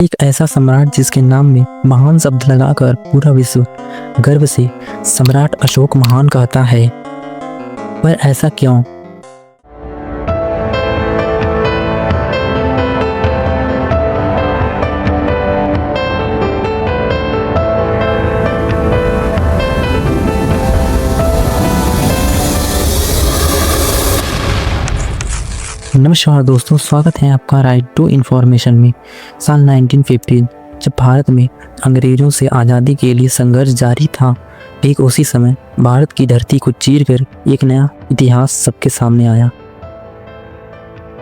एक ऐसा सम्राट जिसके नाम में महान शब्द लगाकर पूरा विश्व गर्व से सम्राट अशोक महान कहता है। पर ऐसा क्यों? नमस्कार दोस्तों, स्वागत है आपका राइट टू इन्फॉर्मेशन में। साल 1915 जब भारत में अंग्रेजों से आज़ादी के लिए संघर्ष जारी था, ठीक उसी समय भारत की धरती को चीरकर एक नया इतिहास सबके सामने आया।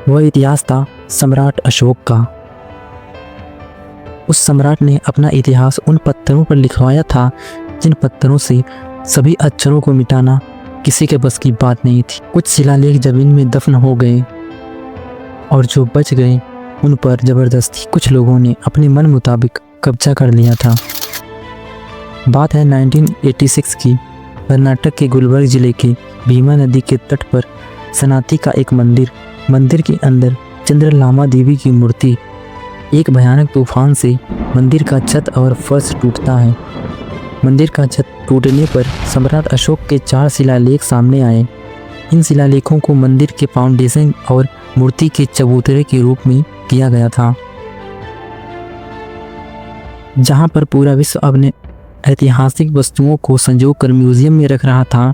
वह इतिहास था सम्राट अशोक का। उस सम्राट ने अपना इतिहास उन पत्थरों पर लिखवाया था जिन पत्थरों से सभी अक्षरों को मिटाना किसी के बस की बात नहीं थी। कुछ शिलालेख जमीन में दफन हो गए और जो बच गए उन पर जबरदस्ती कुछ लोगों ने अपने मन मुताबिक कब्जा कर लिया था। बात है 1986 की। कर्नाटक के गुलबर्ग जिले के भीमा नदी के तट पर सनाथी का एक मंदिर के अंदर चंद्रलामा देवी की मूर्ति। एक भयानक तूफान से मंदिर का छत और फर्श टूटता है। मंदिर का छत टूटने पर सम्राट अशोक के 4 शिलालेख सामने आए। इन शिलालेखों को मंदिर के फाउंडेशन और मूर्ति के चबूतरे के रूप में किया गया था। जहां पर पूरा विश्व अपने ऐतिहासिक वस्तुओं को संजोकर म्यूजियम में रख रहा था,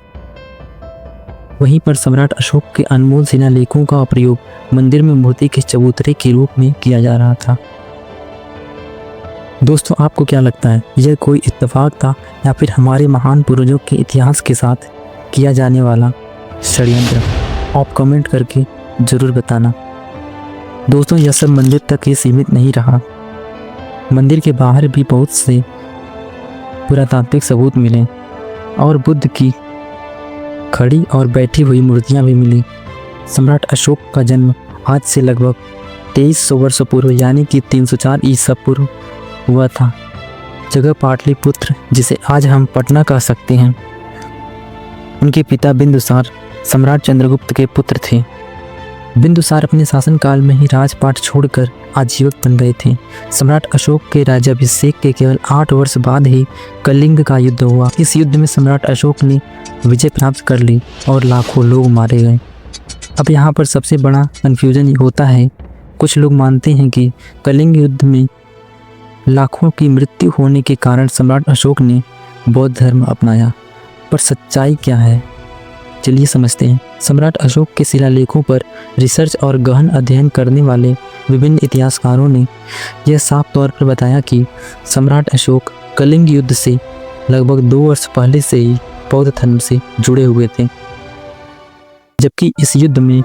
वहीं पर सम्राट अशोक के अनमोल शिलालेखों का प्रयोग मंदिर में मूर्ति के चबूतरे के रूप में किया जा रहा था। दोस्तों, आपको क्या लगता है, यह कोई इत्तेफाक था या फिर हमारे महान पूर्वजों के इतिहास के साथ किया जाने वाला षड्यंत्र? आप कमेंट करके जरूर बताना। दोस्तों, यह सब मंदिर तक ही सीमित नहीं रहा। मंदिर के बाहर भी बहुत से पुरातात्विक सबूत मिले और बुद्ध की खड़ी और बैठी हुई मूर्तियां भी मिली। सम्राट अशोक का जन्म आज से लगभग 2300 वर्ष पूर्व यानी कि 304 ईसा पूर्व हुआ था। जगह पाटलिपुत्र, जिसे आज हम पटना कह सकते हैं। उनके पिता बिंदुसार सम्राट चंद्रगुप्त के पुत्र थे। बिंदुसार अपने शासनकाल में ही राजपाट छोड़कर आजीवक बन गए थे। सम्राट अशोक के राज्याभिषेक के केवल 8 वर्ष बाद ही कलिंग का युद्ध हुआ। इस युद्ध में सम्राट अशोक ने विजय प्राप्त कर ली और लाखों लोग मारे गए। अब यहाँ पर सबसे बड़ा कन्फ्यूजन होता है। कुछ लोग मानते हैं कि कलिंग युद्ध में लाखों की मृत्यु होने के कारण सम्राट अशोक ने बौद्ध धर्म अपनाया, पर सच्चाई क्या है, चलिए समझते हैं। सम्राट अशोक के शिलालेखों पर रिसर्च और गहन अध्ययन करने वाले विभिन्न इतिहासकारों ने यह साफ तौर पर बताया कि सम्राट अशोक कलिंग युद्ध से लगभग 2 वर्ष पहले से ही बौद्ध धर्म से जुड़े हुए थे, जबकि इस युद्ध में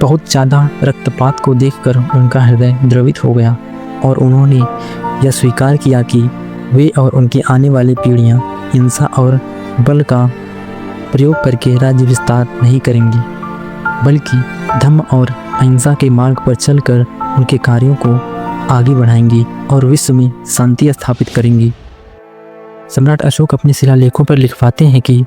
बहुत ज़्यादा रक्तपात को देखकर उनका हृदय द्रवित हो गया और उन्होंने यह स्वीकार किया कि वे और उनकी आने वाली पीढ़ियां हिंसा और बल का प्रयोग करके राज्य विस्तार नहीं करेंगी, बल्कि धम्म और अहिंसा के मार्ग पर चलकर उनके कार्यों को आगे बढ़ाएंगी और विश्व में शांति स्थापित करेंगी। सम्राट अशोक अपने शिलालेखों पर लिखवाते हैं कि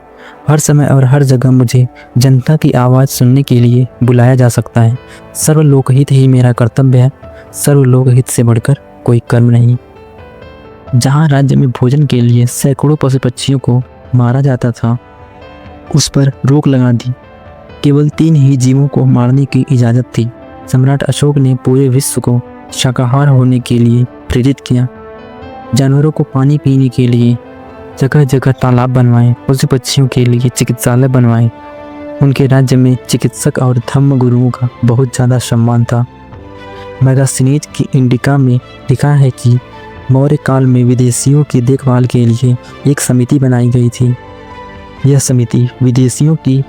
हर समय और हर जगह मुझे जनता की आवाज़ सुनने के लिए बुलाया जा सकता है। सर्वलोकहित ही मेरा कर्तव्य है, सर्वलोकहित से बढ़कर कोई कर्म नहीं। जहाँ राज्य में भोजन के लिए सैकड़ों पशु पक्षियों को मारा जाता था, उस पर रोक लगा दी। केवल 3 ही जीवों को मारने की इजाज़त थी। सम्राट अशोक ने पूरे विश्व को शाकाहार होने के लिए प्रेरित किया। जानवरों को पानी पीने के लिए जगह जगह तालाब बनवाए, पशु पक्षियों के लिए चिकित्सालय बनवाए। उनके राज्य में चिकित्सक और धम्म गुरुओं का बहुत ज़्यादा सम्मान था। मैगासिनीज की इंडिका में लिखा है कि मौर्य काल में विदेशियों की देखभाल के लिए एक समिति बनाई गई थी। यह समिति विदेशियों की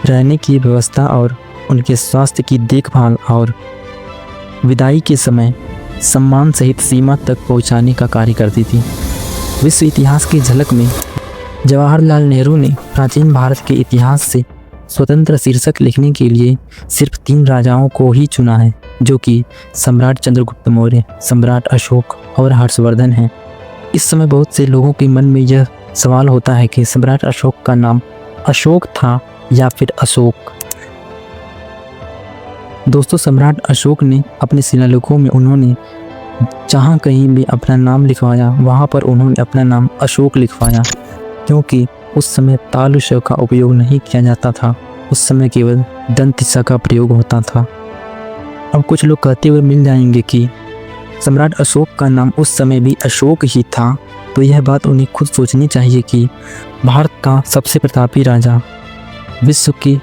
रहने की व्यवस्था और उनके स्वास्थ्य की देखभाल और विदाई के समय सम्मान सहित सीमा तक पहुंचाने का कार्य करती थी। विश्व इतिहास की झलक में जवाहरलाल नेहरू ने प्राचीन भारत के इतिहास से स्वतंत्र शीर्षक लिखने के लिए सिर्फ 3 राजाओं को ही चुना है, जो कि सम्राट चंद्रगुप्त मौर्य, सम्राट अशोक और हर्षवर्धन हैं। इस समय बहुत से लोगों के मन में यह सवाल होता है कि सम्राट अशोक का नाम अशोक था या फिर अशोक। दोस्तों, सम्राट अशोक ने अपने शिलालेखों में उन्होंने जहाँ कहीं भी अपना नाम लिखवाया वहाँ पर उन्होंने अपना नाम अशोक लिखवाया, क्योंकि उस समय तालु श का उपयोग नहीं किया जाता था। उस समय केवल दंत स का प्रयोग होता था। अब कुछ लोग कहते हुए मिल जाएंगे कि सम्राट अशोक का नाम उस समय भी अशोक ही था, तो यह बात उन्हें खुद सोचनी चाहिए कि भारत का सबसे प्रतापी राजा, विश्व की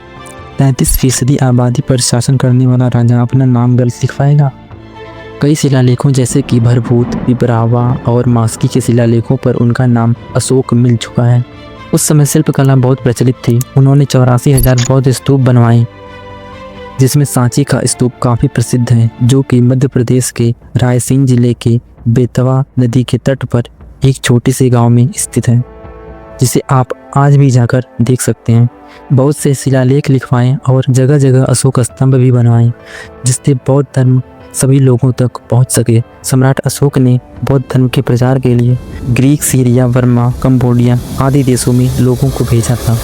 33% आबादी पर शासन करने वाला राजा अपना नाम गलत लिखवाएगा। कई शिलालेखों जैसे कि भरभूत, पिपरावा और मास्की के शिलालेखों पर उनका नाम अशोक मिल चुका है। उस समय शिल्पकला बहुत प्रचलित थी। उन्होंने 84,000 बौद्ध स्तूप बनवाए, जिसमें सांची का स्तूप काफ़ी प्रसिद्ध है, जो कि मध्य प्रदेश के रायसेन जिले के बेतवा नदी के तट पर एक छोटे से गांव में स्थित है, जिसे आप आज भी जाकर देख सकते हैं। बहुत से शिलालेख लिखवाएं और जगह जगह अशोक स्तंभ भी बनवाएं, जिससे बौद्ध धर्म सभी लोगों तक पहुंच सके। सम्राट अशोक ने बौद्ध धर्म के प्रचार के लिए ग्रीक, सीरिया, बर्मा, कंबोडिया आदि देशों में लोगों को भेजा था।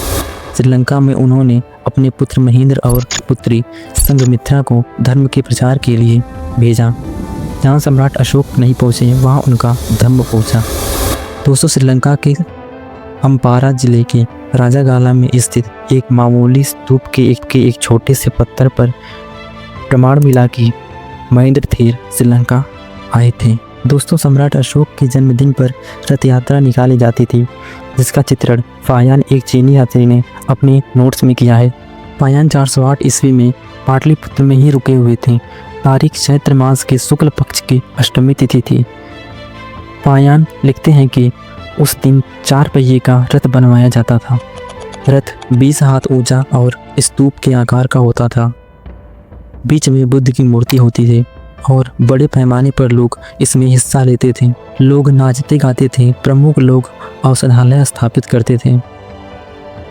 श्रीलंका में उन्होंने अपने पुत्र महेंद्र और पुत्री संघमित्रा को धर्म के प्रचार के लिए भेजा। जहाँ सम्राट अशोक नहीं पहुँचे वहाँ उनका धर्म पहुँचा। दोस्तों, श्रीलंका के अम्पारा जिले के राजागाला में स्थित एक मामूली स्तूप के एक छोटे से पत्थर पर प्रमाण मिला कि महेंद्र थेर श्रीलंका आए थे। दोस्तों, सम्राट अशोक के जन्मदिन पर रथ यात्रा निकाली जाती थी, जिसका चित्रण फायान, एक चीनी यात्री ने अपने नोट्स में किया है। फायान 408 ईस्वी में पाटलिपुत्र में ही रुके हुए थे। तारीख चैत्र मास के शुक्ल पक्ष की अष्टमी तिथि थी। फायान लिखते हैं कि उस दिन 4 पहिए का रथ बनवाया जाता था। रथ 20 हाथ ऊंचा और स्तूप के आकार का होता था। बीच में बुद्ध की मूर्ति होती थी और बड़े पैमाने पर लोग इसमें हिस्सा लेते थे। लोग नाचते गाते थे। प्रमुख लोग औषधालय स्थापित करते थे।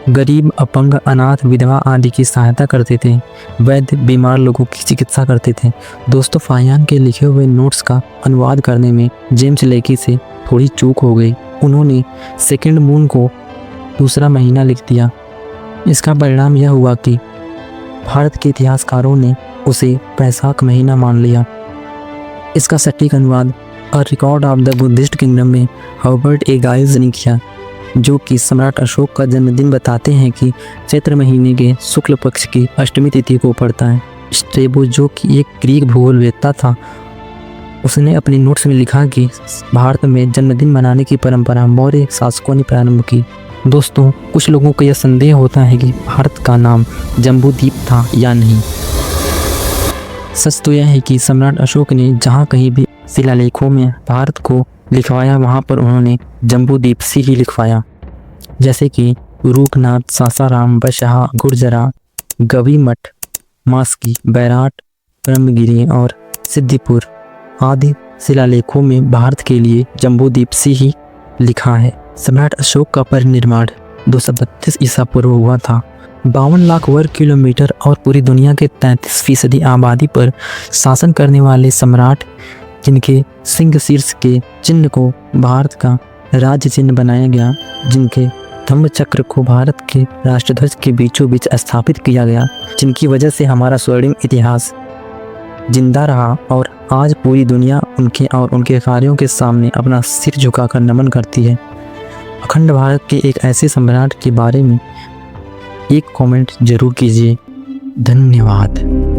गरीब, अपंग, अनाथ, विधवा आदि की सहायता करते थे। वैद्य बीमार लोगों की चिकित्सा करते थे। दोस्तों, फायान के लिखे हुए नोट्स का अनुवाद करने में जेम्स लेकी से थोड़ी चूक हो गई। उन्होंने सेकेंड मून को दूसरा महीना लिख दिया। इसका परिणाम यह हुआ कि भारत के इतिहासकारों ने उसे बैसाख महीना मान लिया। इसका सटीक अनुवाद a record of the Buddhist kingdom में हर्बर्ट ए गाइल्स ने किया, जो कि सम्राट अशोक का जन्मदिन बताते हैं कि चैत्र महीने के शुक्ल पक्ष की अष्टमी तिथि को पड़ता है। स्ट्रेबो, जो कि एक ग्रीक भूगोलवेत्ता था, उसने अपने नोट्स में लिखा कि भारत में जन्मदिन मनाने की परंपरा मौर्य शासकों ने प्रारंभ की। दोस्तों, कुछ लोगों को यह संदेह होता है कि भारत का नाम जम्बूद्वीप था या नहीं। सच तो यह है कि सम्राट अशोक ने जहाँ कहीं भी शिलालेखों में भारत को लिखवाया वहाँ पर उन्होंने जम्बूद्वीप सी ही लिखवाया, जैसे कि रूपनाथ, सासाराम, बशहा, गुर्जरा, गवीमठ, मास्की, बैराट, ब्रह्मगिरी और सिद्धिपुर आदि शिलालेखों में भारत के लिए जम्बूद्वीप सी ही लिखा है। सम्राट अशोक का परिनिर्माण 232 ईसा पूर्व हुआ था। 52 लाख वर्ग किलोमीटर और पूरी दुनिया के 33% आबादी पर शासन करने वाले सम्राट, जिनके सिंह शीर्ष के चिन्ह को भारत का राज्य चिन्ह बनाया गया, जिनके धम्म चक्र को भारत के राष्ट्रध्वज के बीचों बीच स्थापित किया गया, जिनकी वजह से हमारा स्वर्णिम इतिहास जिंदा रहा और आज पूरी दुनिया उनके और उनके कार्यों के सामने अपना सिर झुकाकर नमन करती है। अखंड भारत के एक ऐसे सम्राट के बारे में एक कमेंट जरूर कीजिए। धन्यवाद।